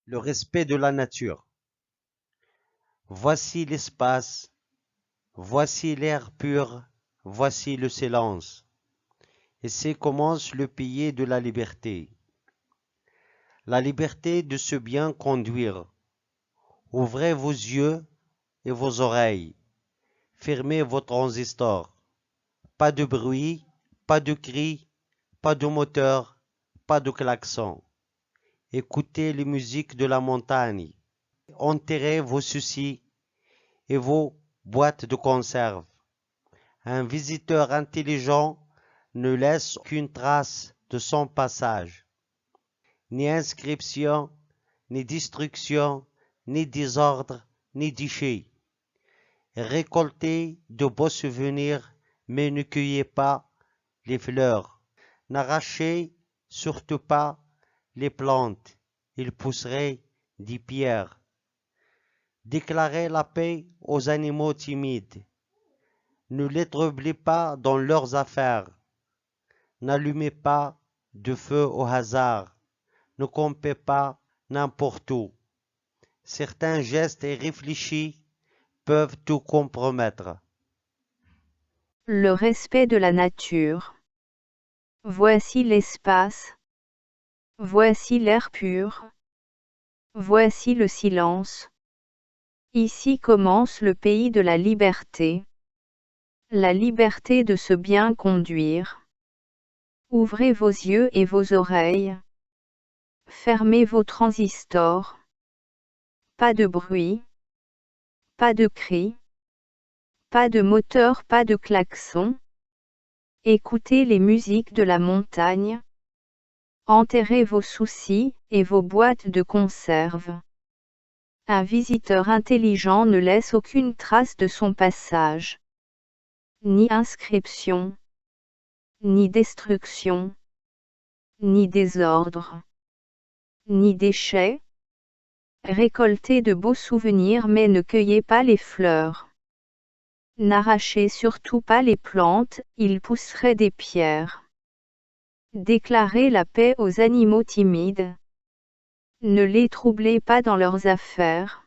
Le respect de la nature. Voici l'espace, voici l'air pur, voici le silence. Ici commence le pays de la liberté. La liberté de se bien conduire. Ouvrez vos yeux et vos oreilles. Fermez vos transistors. Pas de bruit, pas de cris, pas de moteur, pas de klaxon. Écoutez les musiques de la montagne. Enterrez vos soucis et vos boîtes de conserve. Un visiteur intelligent ne laisse aucune trace de son passage. Ni inscription, ni destruction, ni désordre, ni déchets. Récoltez de beaux souvenirs, mais ne cueillez pas les fleurs. N'arrachez surtout pas les plantes, ils pousseraient des pierres. Déclarez la paix aux animaux timides. Ne les troublez pas dans leurs affaires. N'allumez pas de feu au hasard. Ne campez pas n'importe où. Certains gestes irréfléchis peuvent tout compromettre. Le respect de la nature. Voici l'espace. Voici l'air pur. Voici le silence. Ici commence le pays de la liberté. La liberté de se bien conduire. Ouvrez vos yeux et vos oreilles. Fermez vos transistors. Pas de bruit. Pas de cris. Pas de moteur, pas de klaxon. Écoutez les musiques de la montagne. Enterrez vos soucis et vos boîtes de conserve. Un visiteur intelligent ne laisse aucune trace de son passage. Ni inscription. Ni destruction. Ni désordre. Ni déchets. Récoltez de beaux souvenirs mais ne cueillez pas les fleurs. N'arrachez surtout pas les plantes, ils pousseraient des pierres. Déclarez la paix aux animaux timides. Ne les troublez pas dans leurs affaires.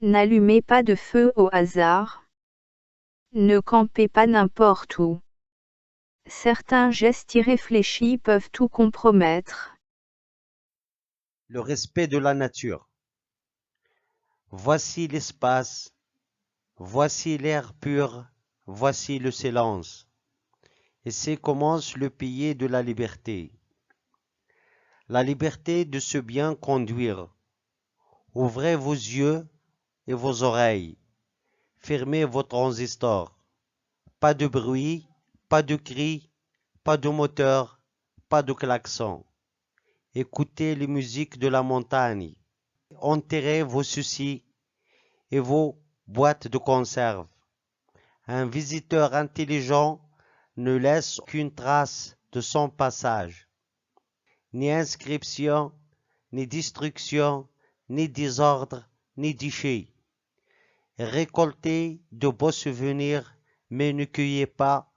N'allumez pas de feu au hasard. Ne campez pas n'importe où. Certains gestes irréfléchis peuvent tout compromettre. Le respect de la nature. Voici l'espace, voici l'air pur, voici le silence. Ici commence le pays de la liberté. La liberté de se bien conduire. Ouvrez vos yeux et vos oreilles. Fermez vos transistors. Pas de bruit, pas de cris, pas de moteur, pas de klaxon. Écoutez les musiques de la montagne. Enterrez vos soucis et vos boîtes de conserve. Un visiteur intelligent ne laisse aucune trace de son passage. Ni inscription, ni destruction, ni désordre, ni déchets. Récoltez de beaux souvenirs, mais ne cueillez pas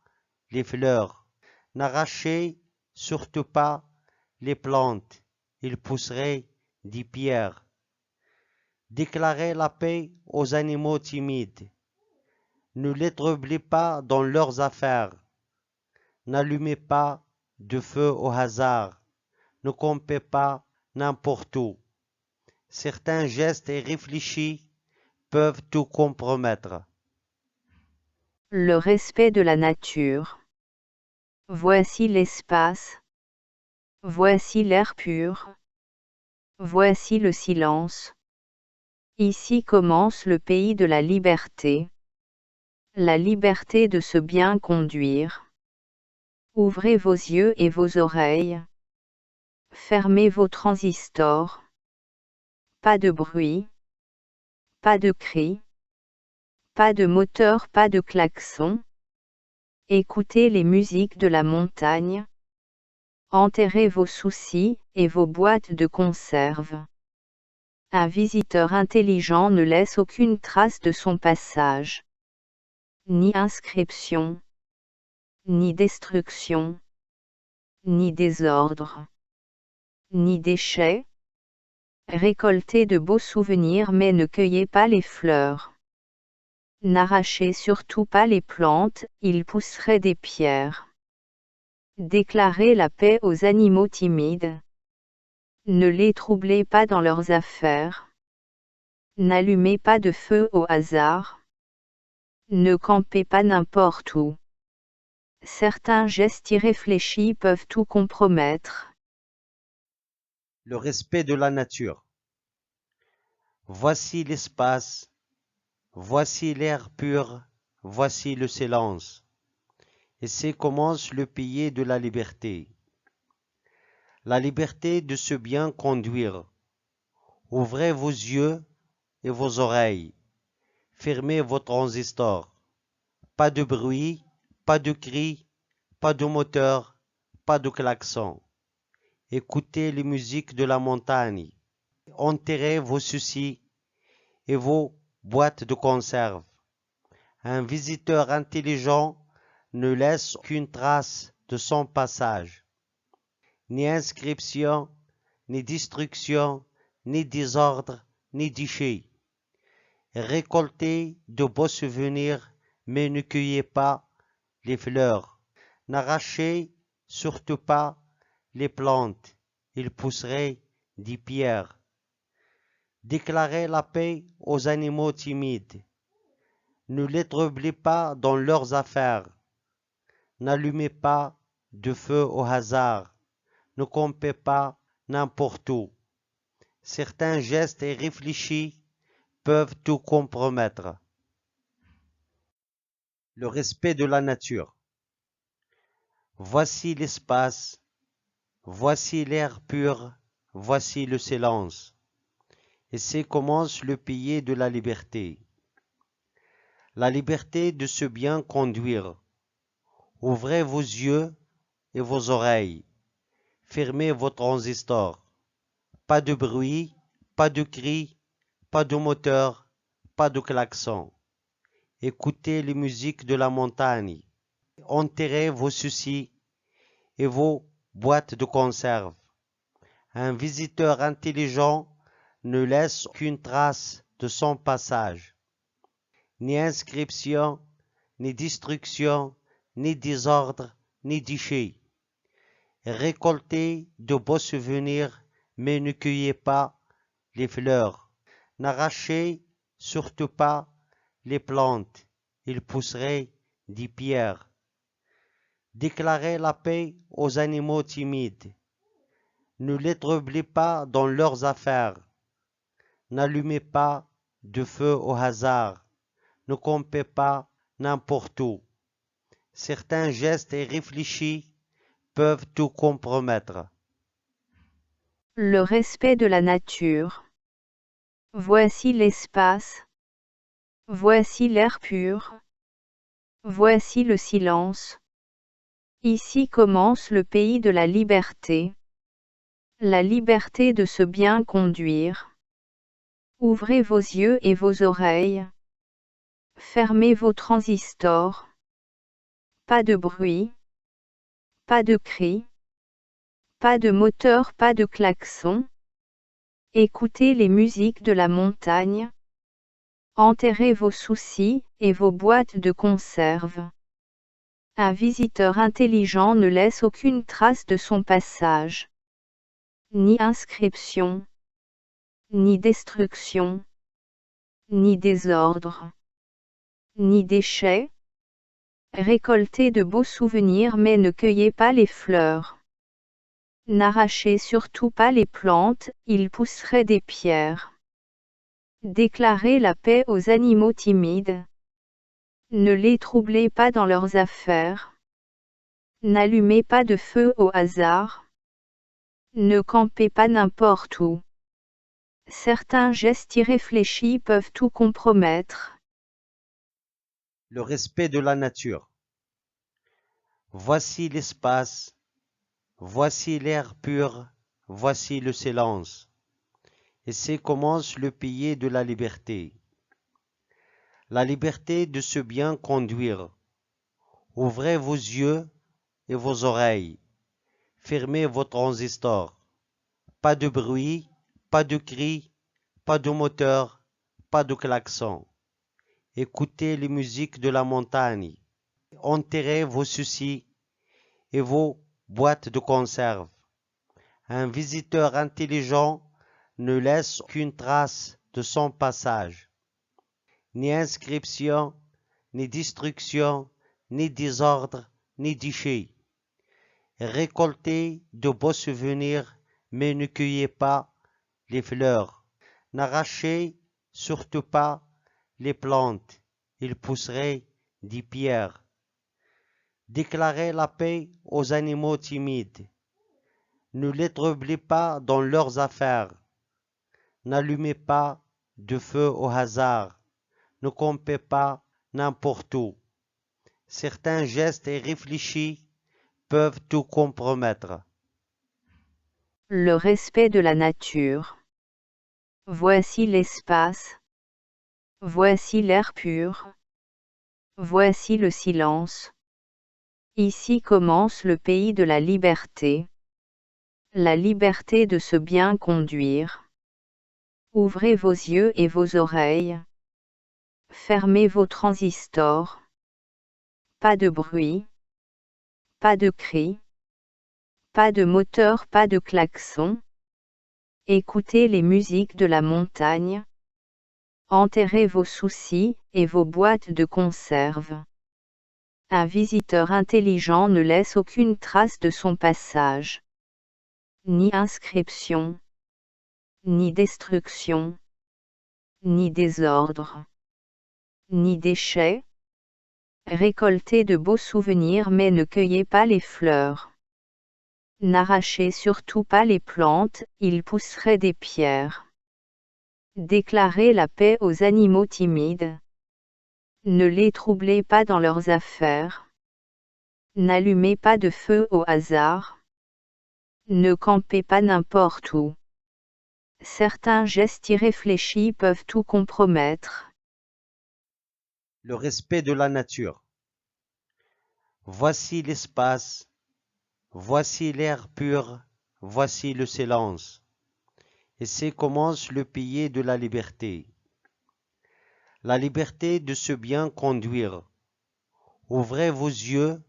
les fleurs. N'arrachez surtout pas les plantes, ils pousseraient des pierres. Déclarez la paix aux animaux timides. Ne les troublez pas dans leurs affaires. N'allumez pas de feu au hasard. Ne campez pas n'importe où. Certains gestes irréfléchis peuvent tout compromettre. Le respect de la nature. Voici l'espace. Voici l'air pur. Voici le silence. Ici commence le pays de la liberté. La liberté de se bien conduire. Ouvrez vos yeux et vos oreilles. Fermez vos transistors. Pas de bruit. Pas de cris. Pas de moteur, pas de klaxon. Écoutez les musiques de la montagne. Enterrez vos soucis et vos boîtes de conserve. Un visiteur intelligent ne laisse aucune trace de son passage. Ni inscription. Ni destruction. Ni désordre. Ni déchets. Récoltez de beaux souvenirs mais ne cueillez pas les fleurs. N'arrachez surtout pas les plantes, ils pousseraient des pierres. Déclarez la paix aux animaux timides. Ne les troublez pas dans leurs affaires. N'allumez pas de feu au hasard. Ne campez pas n'importe où. Certains gestes irréfléchis peuvent tout compromettre. Le respect de la nature. Voici l'espace, voici l'air pur, voici le silence. Et c'est commence le pays de la liberté. La liberté de se bien conduire. Ouvrez vos yeux et vos oreilles. Fermez vos transistors. Pas de bruit, pas de cris, pas de moteur, pas de klaxon. Écoutez les musiques de la montagne. Enterrez vos soucis et vos boîtes de conserve. Un visiteur intelligent ne laisse aucune trace de son passage. Ni inscription, ni destruction, ni désordre, ni déchets. Récoltez de beaux souvenirs, mais ne cueillez pas les fleurs. N'arrachez surtout pas les plantes, ils pousseraient des pierres. Déclarez la paix aux animaux timides. Ne les troublez pas dans leurs affaires. N'allumez pas de feu au hasard. Ne campez pas n'importe où. Certains gestes irréfléchis peuvent tout compromettre. Le respect de la nature. Voici l'espace, voici l'air pur, voici le silence. Et c'est commence le pays de la liberté. La liberté de se bien conduire. Ouvrez vos yeux et vos oreilles. Fermez vos transistors. Pas de bruit, pas de cris, pas de moteur, pas de klaxon. Écoutez les musiques de la montagne. Enterrez vos soucis et vos boîtes de conserve. Un visiteur intelligent ne laisse aucune trace de son passage. Ni inscription, ni destruction, ni désordre, ni déchets. Récoltez de beaux souvenirs, mais ne cueillez pas les fleurs. N'arrachez surtout pas les plantes, ils pousseraient des pierres. Déclarez la paix aux animaux timides. Ne les troublez pas dans leurs affaires. N'allumez pas de feu au hasard. Ne campez pas n'importe où. Certains gestes irréfléchis peuvent tout compromettre. Le respect de la nature. Voici l'espace. Voici l'air pur. Voici le silence. Ici commence le pays de la liberté. La liberté de se bien conduire. Ouvrez vos yeux et vos oreilles. Fermez vos transistors. Pas de bruit. Pas de cris. Pas de moteur, pas de klaxon. Écoutez les musiques de la montagne. Enterrez vos soucis et vos boîtes de conserve. Un visiteur intelligent ne laisse aucune trace de son passage. Ni inscription. Ni destruction. Ni désordre. Ni déchets. Récoltez de beaux souvenirs mais ne cueillez pas les fleurs. N'arrachez surtout pas les plantes, ils pousseraient des pierres. Déclarez la paix aux animaux timides. Ne les troublez pas dans leurs affaires. N'allumez pas de feu au hasard. Ne campez pas n'importe où. Certains gestes irréfléchis peuvent tout compromettre. Le respect de la nature. Voici l'espace, voici l'air pur, voici le silence. Et c'est commence le pays de la liberté. La liberté de se bien conduire. Ouvrez vos yeux et vos oreilles. Fermez vos transistors. Pas de bruit, pas de cris, pas de moteur, pas de klaxon. Écoutez les musiques de la montagne. Enterrez vos soucis et vos boîtes de conserve. Un visiteur intelligent ne laisse aucune trace de son passage. Ni inscription, ni destruction, ni désordre, ni déchets. Récoltez de beaux souvenirs, mais ne cueillez pas les fleurs. N'arrachez surtout pas les plantes, ils pousseraient des pierres. Déclarez la paix aux animaux timides. Ne les troublez pas dans leurs affaires. N'allumez pas de feu au hasard. Ne campez pas n'importe où. Certains gestes irréfléchis peuvent tout compromettre. Le respect de la nature. Voici l'espace. Voici l'air pur. Voici le silence. Ici commence le pays de la liberté. La liberté de se bien conduire. Ouvrez vos yeux et vos oreilles. Fermez vos transistors. Pas de bruit. Pas de cris. Pas de moteur, pas de klaxon. Écoutez les musiques de la montagne. Enterrez vos soucis et vos boîtes de conserve. Un visiteur intelligent ne laisse aucune trace de son passage. Ni inscription. Ni destruction. Ni désordre. Ni déchets. Récoltez de beaux souvenirs mais ne cueillez pas les fleurs. N'arrachez surtout pas les plantes, ils pousseraient des pierres. Déclarez la paix aux animaux timides. Ne les troublez pas dans leurs affaires. N'allumez pas de feu au hasard. Ne campez pas n'importe où. Certains gestes irréfléchis peuvent tout compromettre. Le respect de la nature. Voici l'espace, voici l'air pur, voici le silence. Et c'est commence le pays de la liberté. La liberté de se bien conduire. Ouvrez vos yeux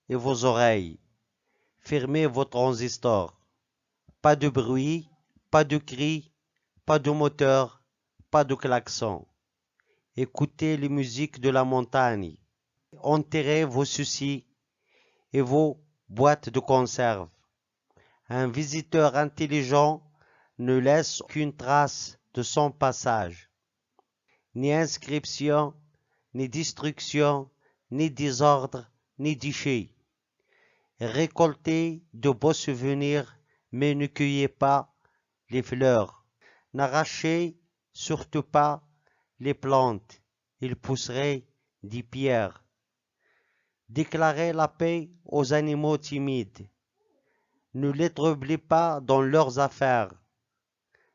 et vos oreilles. Fermez vos transistors. Pas de bruit, pas de cris, pas de moteur, pas de klaxon. Écoutez les musiques de la montagne. Enterrez vos soucis et vos boîtes de conserve. Un visiteur intelligent ne laisse aucune trace de son passage. Ni inscription, ni destruction, ni désordre, ni déchets. Récoltez de beaux souvenirs, mais ne cueillez pas les fleurs. N'arrachez surtout pas les plantes, ils pousseraient des pierres. Déclarez la paix aux animaux timides. Ne les troublez pas dans leurs affaires.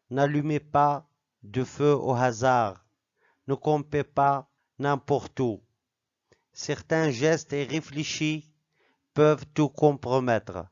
N'allumez pas de feu au hasard. Ne campez pas n'importe où. Certains gestes irréfléchis peuvent tout compromettre.